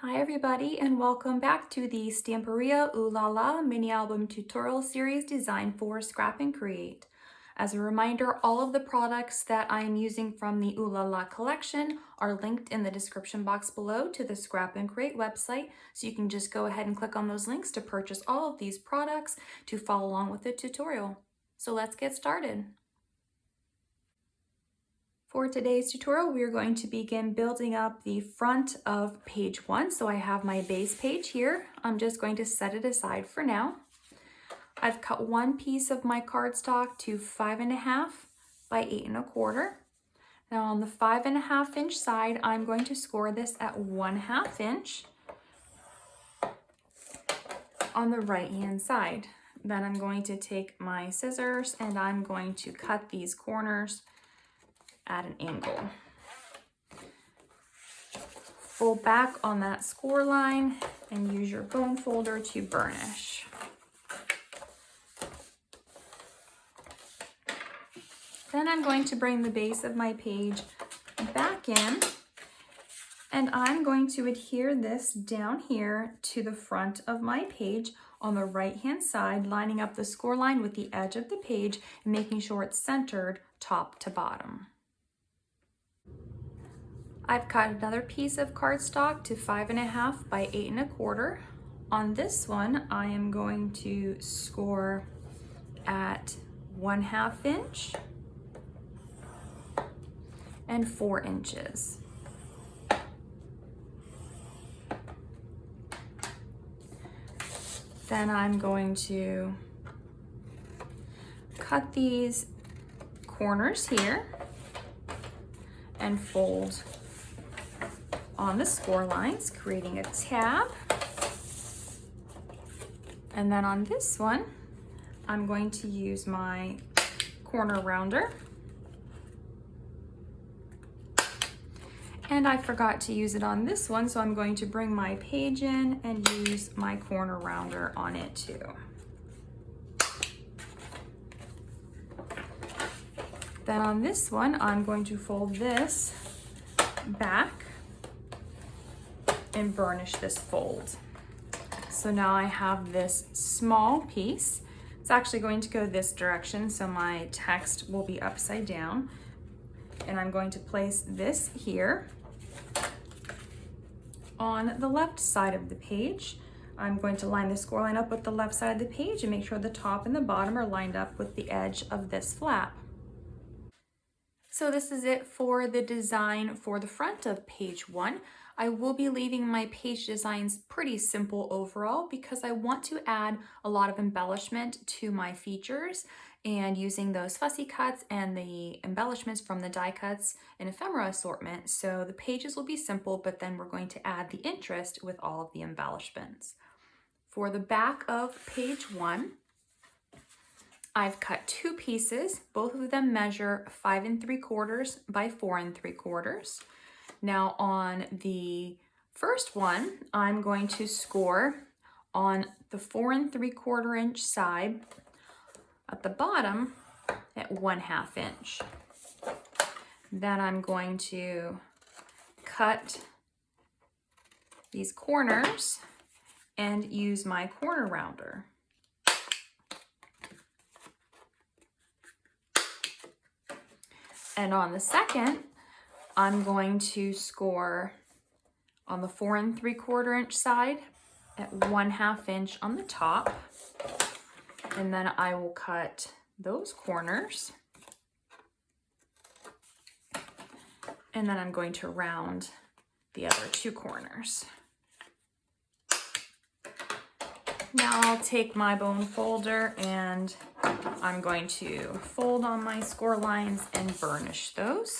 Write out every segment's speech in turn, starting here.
Hi everybody, and welcome back to the Stamperia Ooh La La mini album tutorial series designed for Scrap and Create. As a reminder, all of the products that I am using from the Ooh La La collection are linked in the description box below to the Scrap and Create website, so you can just go ahead and click on those links to purchase all of these products to follow along with the tutorial. So let's get started. For today's tutorial, we are going to begin building up the front of page 1. So I have my base page here. I'm just going to set it aside for now. I've cut one piece of my cardstock to 5.5 by 8.25. Now on the 5.5 inch side, I'm going to score this at 1/2 inch on the right hand side. Then I'm going to take my scissors and I'm going to cut these corners at an angle. Fold back on that score line and use your bone folder to burnish. Then I'm going to bring the base of my page back in and I'm going to adhere this down here to the front of my page on the right hand side, lining up the score line with the edge of the page and making sure it's centered top to bottom. I've cut another piece of cardstock to 5.5 by 8.25. On this one, I am going to score at 1/2 inch and 4 inches. Then I'm going to cut these corners here and fold on the score lines, creating a tab. And then on this one, I'm going to use my corner rounder. And I forgot to use it on this one, so I'm going to bring my page in and use my corner rounder on it too. Then on this one, I'm going to fold this back and burnish this fold. So now I have this small piece. It's actually going to go this direction, so my text will be upside down. And I'm going to place this here on the left side of the page. I'm going to line the score line up with the left side of the page and make sure the top and the bottom are lined up with the edge of this flap. So this is it for the design for the front of page 1. I will be leaving my page designs pretty simple overall because I want to add a lot of embellishment to my features, and using those fussy cuts and the embellishments from the die cuts and ephemera assortment. So the pages will be simple, but then we're going to add the interest with all of the embellishments. For the back of page 1, I've cut two pieces. Both of them measure 5 3/4 by 4 3/4. Now on the first one, I'm going to score on the 4 3/4 inch side at the bottom at 1/2 inch. Then I'm going to cut these corners and use my corner rounder. And on the second, I'm going to score on the 4 3/4 inch side at 1/2 inch on the top. And then I will cut those corners. And then I'm going to round the other two corners. Now I'll take my bone folder and I'm going to fold on my score lines and burnish those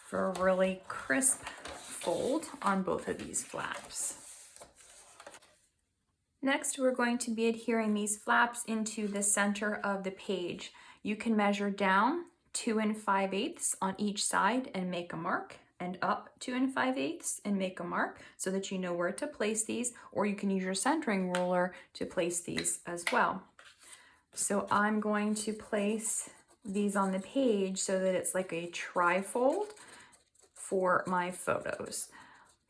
for a really crisp fold on both of these flaps. Next, we're going to be adhering these flaps into the center of the page. You can measure down 2 5/8 on each side and make a mark, and up 2 5/8 and make a mark so that you know where to place these, or you can use your centering ruler to place these as well. So I'm going to place these on the page so that it's like a tri-fold for my photos.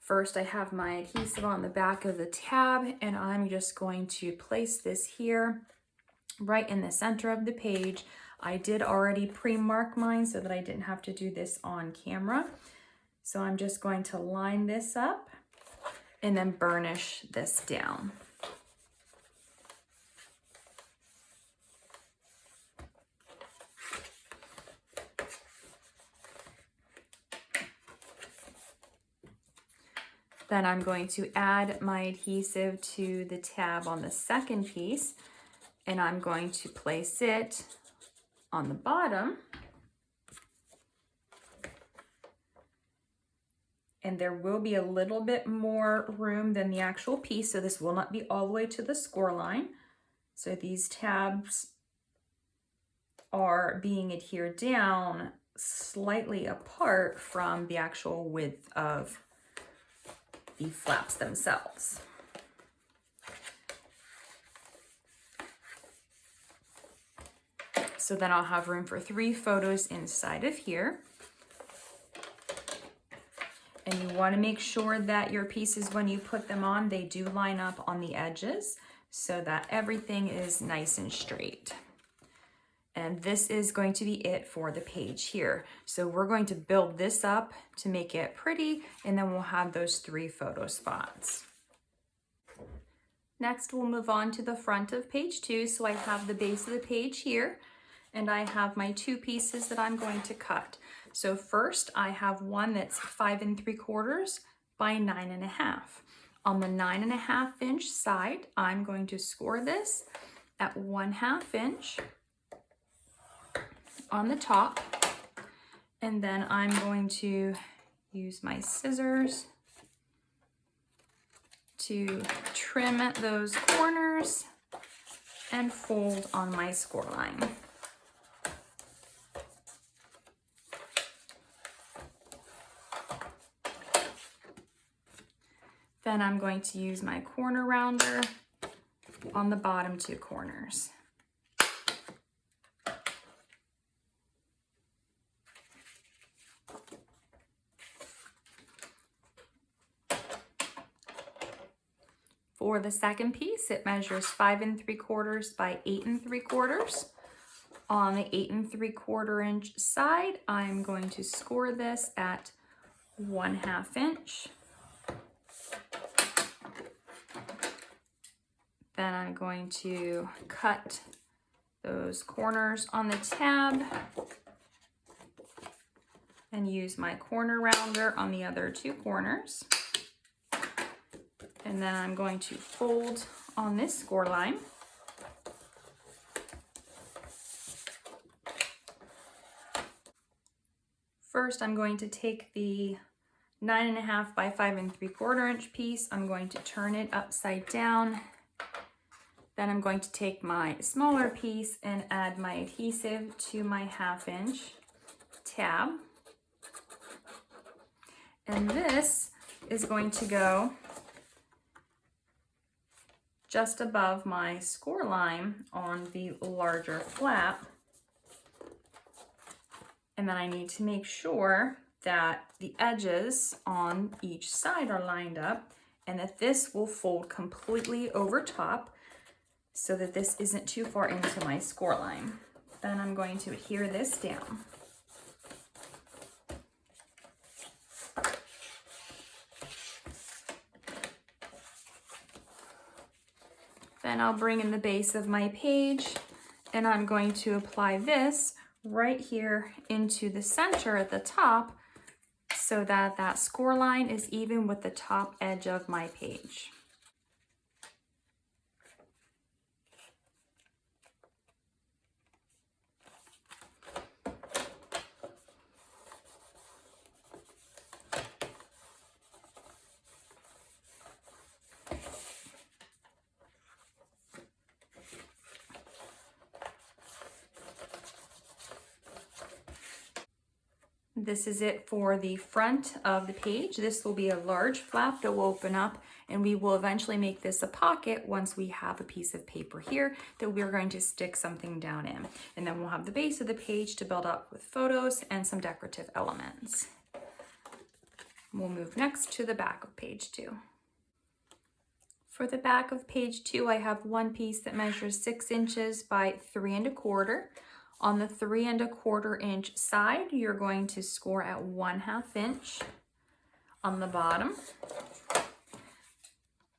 First, I have my adhesive on the back of the tab, and I'm just going to place this here right in the center of the page. I did already pre-mark mine so that I didn't have to do this on camera. So I'm just going to line this up and then burnish this down. Then I'm going to add my adhesive to the tab on the second piece, and I'm going to place it on the bottom. And there will be a little bit more room than the actual piece, so this will not be all the way to the score line. So these tabs are being adhered down slightly apart from the actual width of the flaps themselves. So then I'll have room for 3 photos inside of here. And you want to make sure that your pieces, when you put them on, they do line up on the edges so that everything is nice and straight. And this is going to be it for the page here. So we're going to build this up to make it pretty, and then we'll have those 3 photo spots. Next, we'll move on to the front of page 2. So I have the base of the page here, and I have my 2 pieces that I'm going to cut. So first, I have one that's 5 3/4 by 9.5. On the 9.5 inch side, I'm going to score this at 1/2 inch on the top, and then I'm going to use my scissors to trim those corners and fold on my score line. Then I'm going to use my corner rounder on the bottom 2 corners. For the second piece, it measures 5 3/4 by 8 3/4. On the 8 3/4 inch side, I'm going to score this at 1/2 inch. Then I'm going to cut those corners on the tab and use my corner rounder on the other 2 corners. And then I'm going to fold on this score line. First, I'm going to take the 9.5 by 5 3/4 inch piece. I'm going to turn it upside down. Then I'm going to take my smaller piece and add my adhesive to my 1/2 inch tab. And this is going to go just above my score line on the larger flap. And then I need to make sure that the edges on each side are lined up and that this will fold completely over top so that this isn't too far into my score line. Then I'm going to adhere this down. Then I'll bring in the base of my page and I'm going to apply this right here into the center at the top so that that score line is even with the top edge of my page. This is it for the front of the page. This will be a large flap that will open up, and we will eventually make this a pocket once we have a piece of paper here that we're going to stick something down in. And then we'll have the base of the page to build up with photos and some decorative elements. We'll move next to the back of page 2. For the back of page 2, I have one piece that measures 6 inches by 3 1/4. On the 3 1/4 inch side, you're going to score at 1/2 inch on the bottom,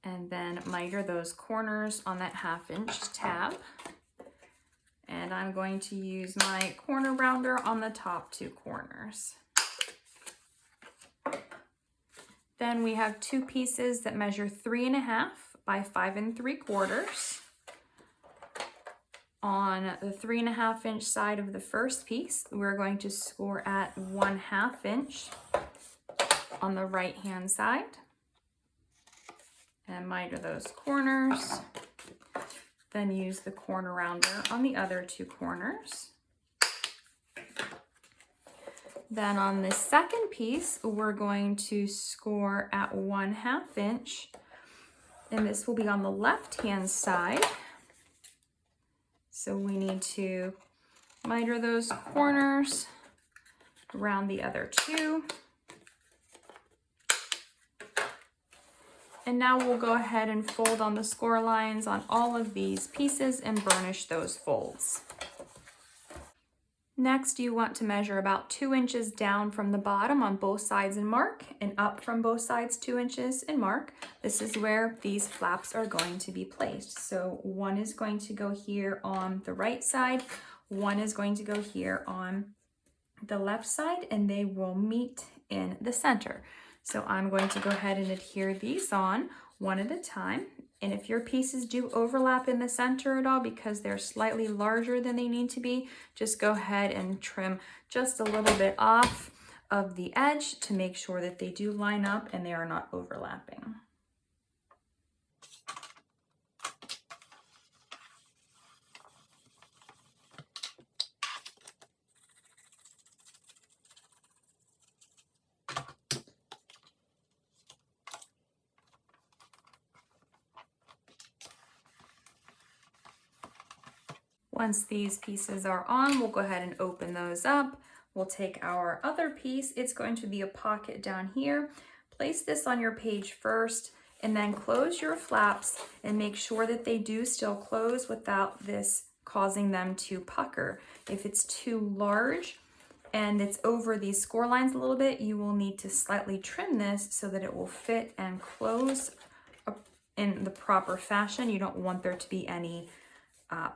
and then miter those corners on that 1/2 inch tab. And I'm going to use my corner rounder on the top 2 corners. Then we have 2 pieces that measure 3 1/2 by 5 3/4. On the 3 1/2 inch side of the first piece, we're going to score at 1/2 inch on the right hand side and miter those corners. Then use the corner rounder on the other 2 corners. Then on the second piece, we're going to score at 1/2 inch, and this will be on the left hand side. So we need to miter those corners around the other 2. And now we'll go ahead and fold on the score lines on all of these pieces and burnish those folds. Next, you want to measure about 2 inches down from the bottom on both sides and mark, and up from both sides 2 inches and mark. This is where these flaps are going to be placed. So one is going to go here on the right side, one is going to go here on the left side, and they will meet in the center. So I'm going to go ahead and adhere these on one at a time. And if your pieces do overlap in the center at all because they're slightly larger than they need to be, just go ahead and trim just a little bit off of the edge to make sure that they do line up and they are not overlapping. Once these pieces are on, we'll go ahead and open those up. We'll take our other piece. It's going to be a pocket down here. Place this on your page first, and then close your flaps and make sure that they do still close without this causing them to pucker. If it's too large and it's over these score lines a little bit, you will need to slightly trim this so that it will fit and close in the proper fashion. You don't want there to be any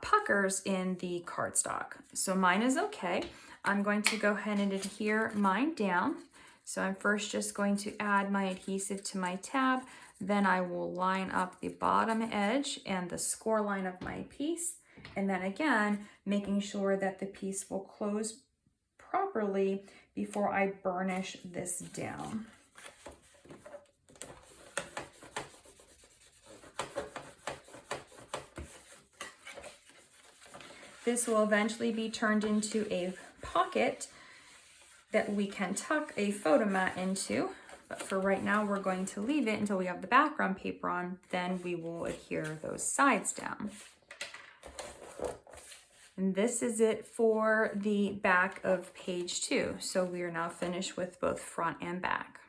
puckers in the cardstock. So mine is okay. I'm going to go ahead and adhere mine down. So I'm first just going to add my adhesive to my tab. Then I will line up the bottom edge and the score line of my piece. And then again, making sure that the piece will close properly before I burnish this down. This will eventually be turned into a pocket that we can tuck a photo mat into, but for right now we're going to leave it until we have the background paper on, then we will adhere those sides down. And this is it for the back of page 2. So we are now finished with both front and back.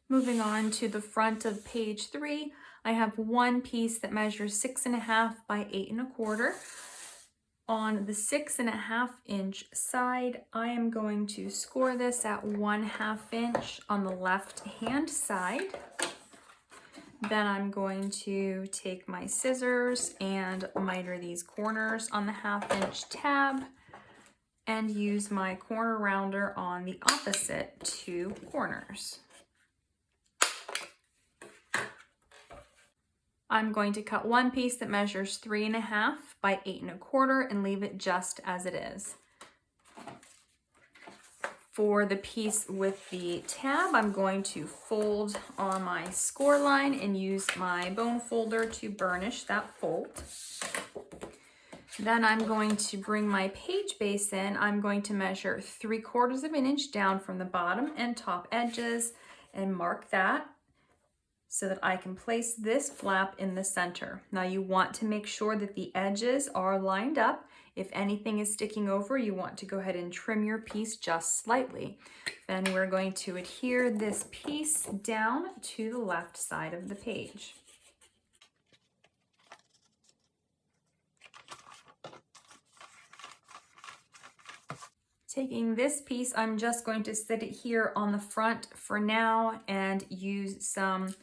Moving on to the front of page 3, I have one piece that measures 6 1/2 by 8 1/4. On the 6 1/2 inch side, I am going to score this at 1/2 inch on the left hand side. Then I'm going to take my scissors and miter these corners on the 1/2 inch tab and use my corner rounder on the opposite 2 corners. I'm going to cut one piece that measures 3 1/2 by 8 1/4 and leave it just as it is. For the piece with the tab, I'm going to fold on my score line and use my bone folder to burnish that fold. Then I'm going to bring my page base in. I'm going to measure 3/4 of an inch down from the bottom and top edges and mark that, so that I can place this flap in the center. Now you want to make sure that the edges are lined up. If anything is sticking over, you want to go ahead and trim your piece just slightly. Then we're going to adhere this piece down to the left side of the page. Taking this piece, I'm just going to sit it here on the front for now and use some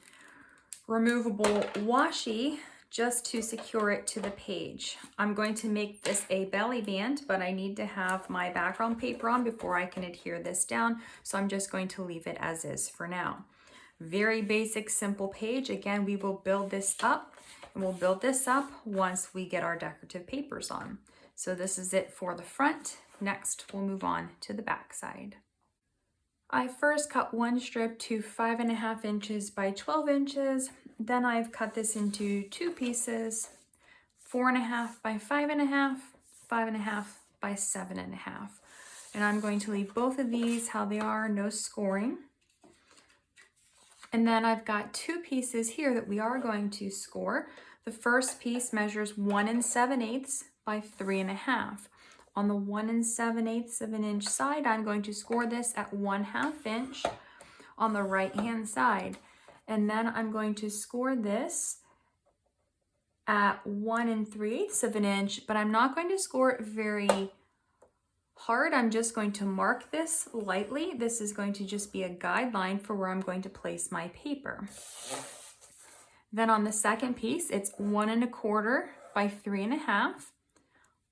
removable washi just to secure it to the page. I'm going to make this a belly band, but I need to have my background paper on before I can adhere this down, so I'm just going to leave it as is for now. Very basic, simple page. Again, we will build this up, and we'll build this up once we get our decorative papers on. So this is it for the front. Next, we'll move on to the back side. I first cut one strip to 5.5 inches by 12 inches. Then I've cut this into two pieces, 4.5 by 5.5, 5.5 by 7.5. And I'm going to leave both of these how they are, no scoring. And then I've got two pieces here that we are going to score. The first piece measures 1 7/8 by 3.5. On the 1 7/8 of an inch side, I'm going to score this at 1/2 inch on the right hand side. And then I'm going to score this at 1 3/8 of an inch, but I'm not going to score it very hard. I'm just going to mark this lightly. This is going to just be a guideline for where I'm going to place my paper. Then on the second piece, it's 1 1/4 by 3.5.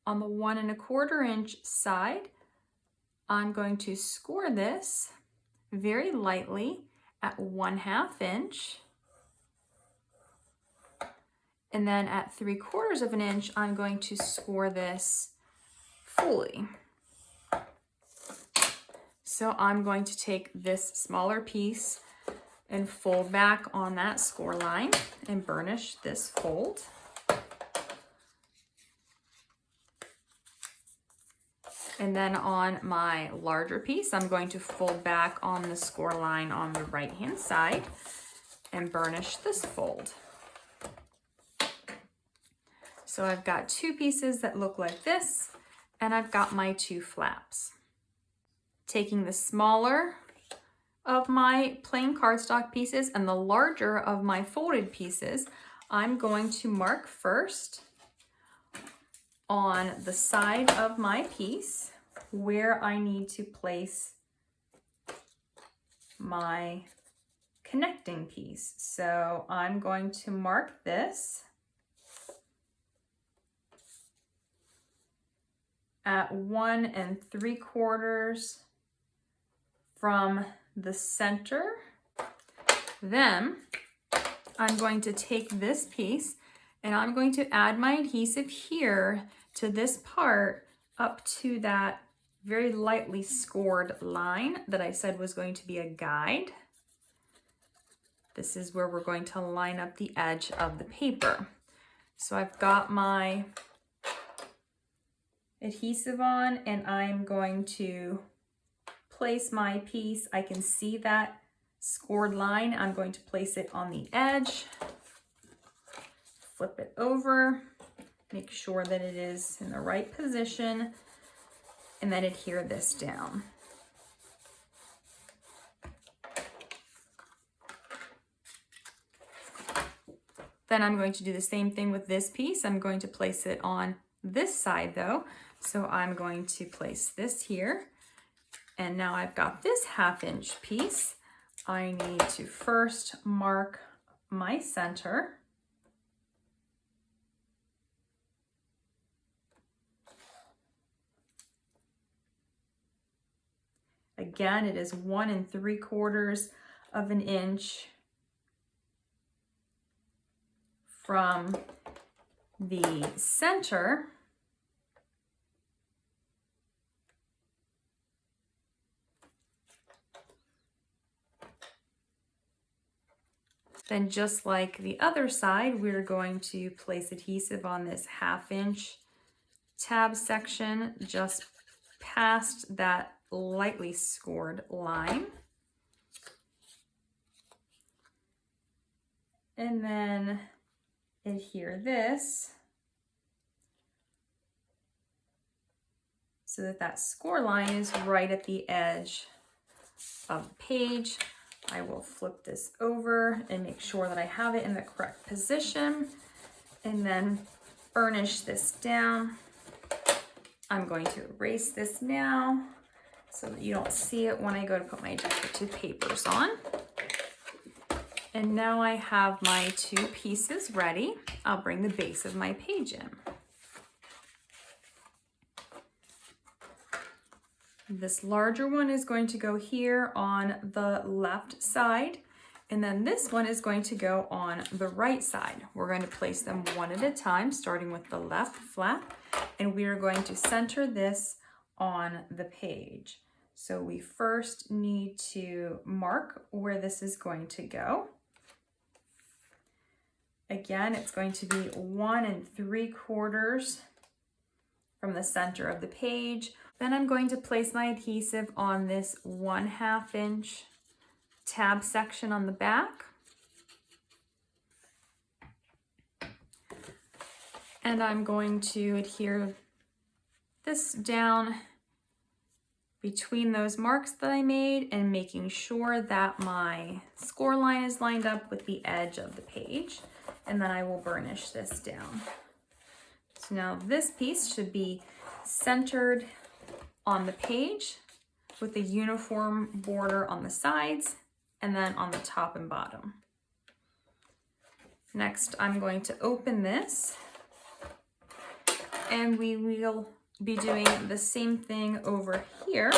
On the 1 1/4 inch side, I'm going to score this very lightly at 1/2 inch. And then at 3/4 of an inch, I'm going to score this fully. So I'm going to take this smaller piece and fold back on that score line and burnish this fold. And then on my larger piece, I'm going to fold back on the score line on the right-hand side and burnish this fold. So I've got two pieces that look like this, and I've got my two flaps. Taking the smaller of my plain cardstock pieces and the larger of my folded pieces, I'm going to mark first on the side of my piece where I need to place my connecting piece. So I'm going to mark this at 1 3/4 from the center. Then I'm going to take this piece and I'm going to add my adhesive here to this part up to that very lightly scored line that I said was going to be a guide. This is where we're going to line up the edge of the paper. So I've got my adhesive on and I'm going to place my piece. I can see that scored line. I'm going to place it on the edge, flip it over, make sure that it is in the right position, and then adhere this down. Then I'm going to do the same thing with this piece. I'm going to place it on this side though. So I'm going to place this here. And now I've got this 1/2 inch piece. I need to first mark my center. Again, it is 1 3/4 of an inch from the center. Then just like the other side, we're going to place adhesive on this 1/2 inch tab section just past that lightly scored line. And then adhere this so that that score line is right at the edge of the page. I will flip this over and make sure that I have it in the correct position, and then burnish this down. I'm going to erase this now so that you don't see it when I go to put my decorative papers on. And now I have my two pieces ready. I'll bring the base of my page in. This larger one is going to go here on the left side, and then this one is going to go on the right side. We're going to place them one at a time, starting with the left flap, and we are going to center this on the page. So we first need to mark where this is going to go. Again, it's going to be 1 3/4 from the center of the page. Then I'm going to place my adhesive on this 1/2 inch tab section on the back. And I'm going to adhere this down between those marks that I made and making sure that my score line is lined up with the edge of the page. And then I will burnish this down. So now this piece should be centered on the page with a uniform border on the sides and then on the top and bottom. Next, I'm going to open this, and we will be doing the same thing over here.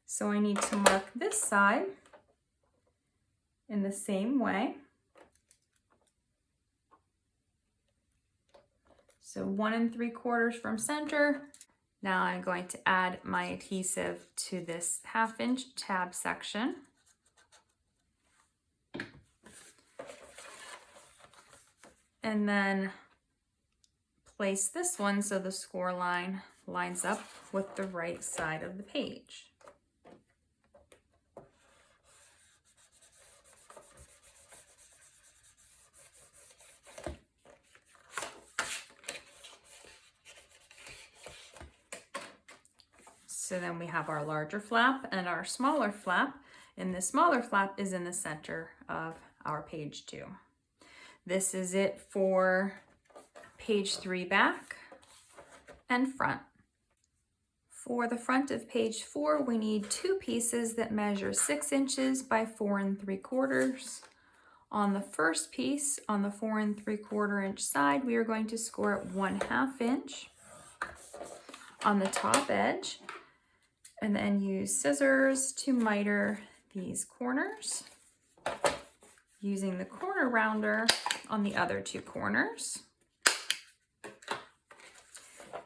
So I need to mark this side in the same way. So 1 3/4 from center. Now I'm going to add my adhesive to this 1/2 inch tab section. And then place this one so the score line lines up with the right side of the page. So then we have our larger flap and our smaller flap, and the smaller flap is in the center of our page 2. This is it for page 3 back and front. For the front of page 4, we need 2 pieces that measure 6 inches by 4 3/4. On the first piece, on the 4 3/4 inch side, we are going to score at 1/2 inch on the top edge, and then use scissors to miter these corners, using the corner rounder on the other 2 corners.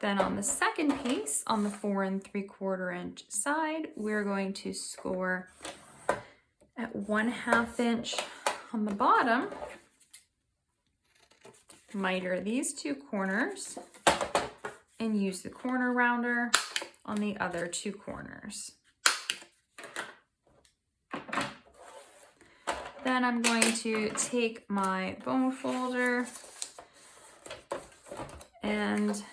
Then on the second piece, on the 4 3/4 inch side, we're going to score at 1/2 inch on the bottom, miter these 2 corners, and use the corner rounder on the other 2 corners. Then I'm going to take my bone folder and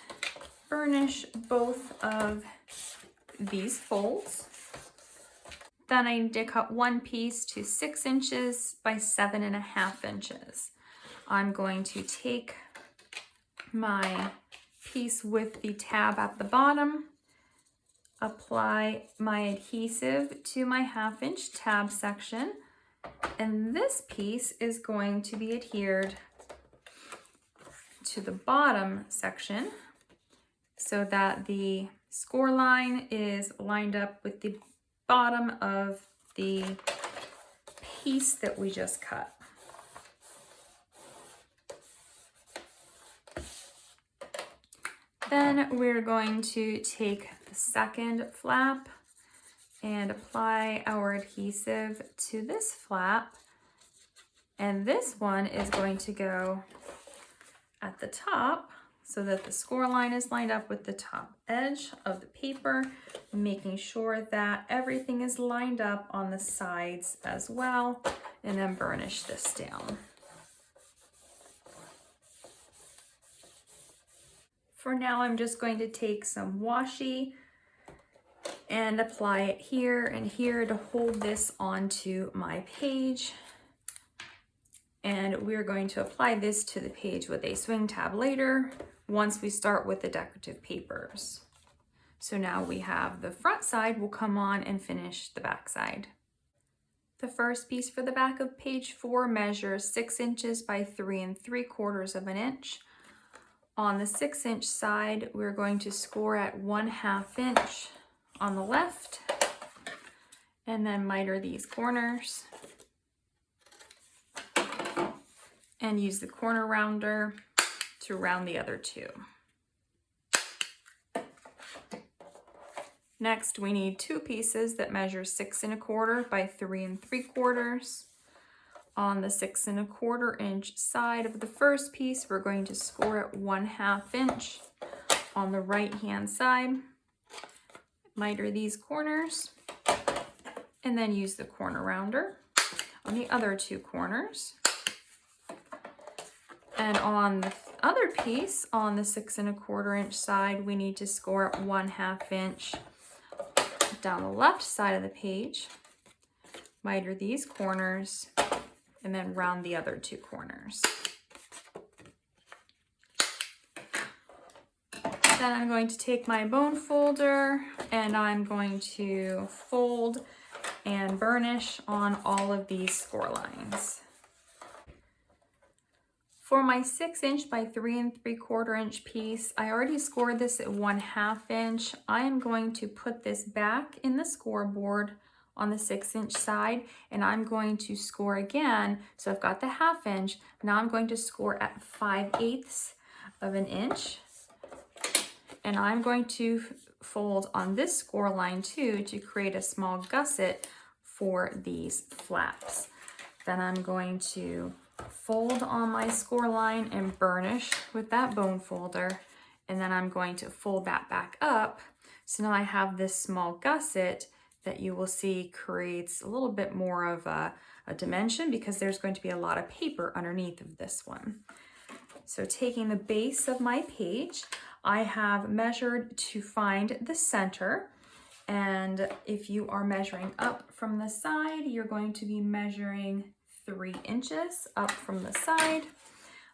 burnish both of these folds. Then I need to cut one piece to 6 inches by 7.5 inches. I'm going to take my piece with the tab at the bottom, apply my adhesive to my 1/2 inch tab section, and this piece is going to be adhered to the bottom section so that the score line is lined up with the bottom of the piece that we just cut. Then we're going to take the second flap and apply our adhesive to this flap, and this one is going to go at the top so that the score line is lined up with the top edge of the paper, making sure that everything is lined up on the sides as well, and then burnish this down. For now, I'm just going to take some washi and apply it here and here to hold this onto my page. And we're going to apply this to the page with a swing tab later once we start with the decorative papers. So now we have the front side, we'll come on and finish the back side. The first piece for the back of page 4 measures 6 inches by 3 3/4 of an inch. On the 6-inch side, we're going to score at 1/2 inch on the left and then miter these corners and use the corner rounder to round the other two. Next, we need 2 pieces that measure 6 1/4 by 3 3/4. On the 6 1/4 inch side of the first piece, we're going to score at 1/2 inch on the right hand side. Miter these corners and then use the corner rounder on the other 2 corners. And on the other piece, on the 6 1/4 inch side, we need to score at 1/2 inch down the left side of the page. Miter these corners and then round the other 2 corners. Then I'm going to take my bone folder and I'm going to fold and burnish on all of these score lines. For my 6 inch by 3 3/4 inch piece, I already scored this at 1/2 inch. I am going to put this back in the scoreboard on the 6 inch side, and I'm going to score again. So I've got the 1/2 inch. Now I'm going to score at 5/8 of an inch. And I'm going to fold on this score line too to create a small gusset for these flaps. Then I'm going to fold on my score line and burnish with that bone folder. And then I'm going to fold that back up. So now I have this small gusset that you will see creates a little bit more of a dimension because there's going to be a lot of paper underneath of this one. So taking the base of my page, I have measured to find the center. And if you are measuring up from the side, you're going to be measuring 3 inches up from the side.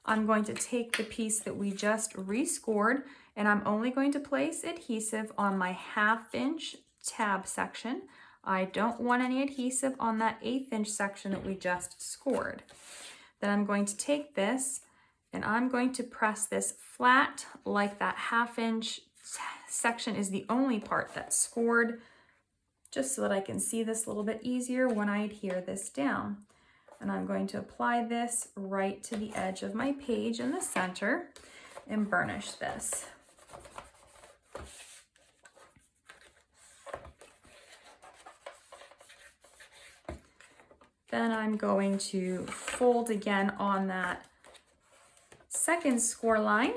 I'm going to take the piece that we just rescored and I'm only going to place adhesive on my 1/2 inch tab section. I don't want any adhesive on that 1/8 inch section that we just scored. Then I'm going to take this and I'm going to press this flat like that 1/2 inch section is the only part that's scored, just so that I can see this a little bit easier when I adhere this down. And I'm going to apply this right to the edge of my page in the center and burnish this. Then I'm going to fold again on that second score line.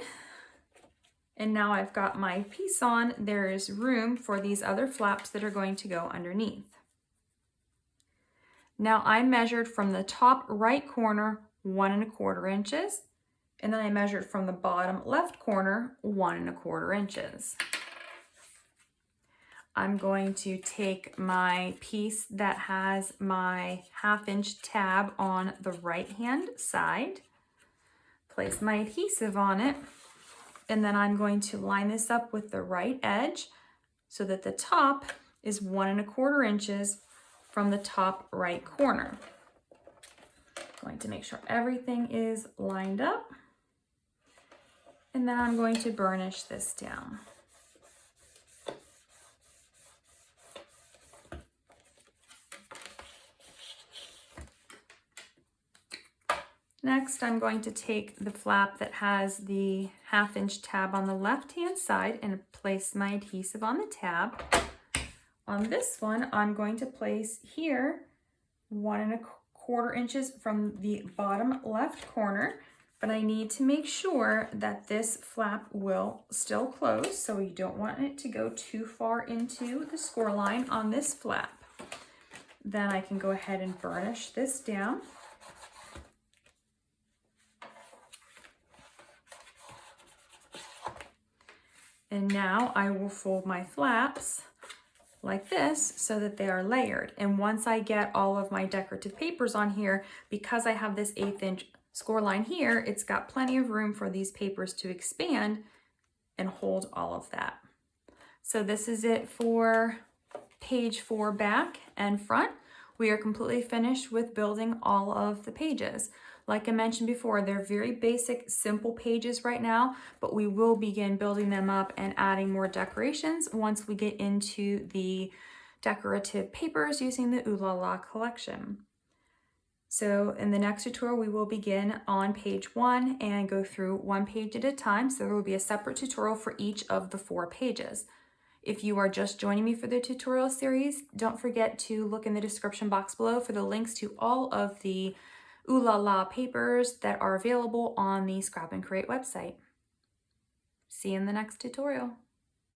And now I've got my piece on. There is room for these other flaps that are going to go underneath. Now I measured from the top right corner 1 1/4 inches, and then I measured from the bottom left corner 1 1/4 inches. I'm going to take my piece that has my 1/2 inch tab on the right hand side, place my adhesive on it, and then I'm going to line this up with the right edge so that the top is 1 1/4 inches from the top right corner. Going to make sure everything is lined up, and then I'm going to burnish this down. Next, I'm going to take the flap that has the 1/2 inch tab on the left-hand side and place my adhesive on the tab. On this one, I'm going to place here 1 1/4 inches from the bottom left corner, but I need to make sure that this flap will still close, so you don't want it to go too far into the score line on this flap. Then I can go ahead and burnish this down. And now I will fold my flaps like this so that they are layered. And once I get all of my decorative papers on here, because I have this 1/8 inch score line here, it's got plenty of room for these papers to expand and hold all of that. So this is it for page 4 back and front. We are completely finished with building all of the pages. Like I mentioned before, they're very basic, simple pages right now, but we will begin building them up and adding more decorations once we get into the decorative papers using the Ooh La La collection. So in the next tutorial, we will begin on page 1 and go through one page at a time. So there will be a separate tutorial for each of the 4 pages. If you are just joining me for the tutorial series, don't forget to look in the description box below for the links to all of the Ooh La La papers that are available on the Scrap and Create website. See you in the next tutorial.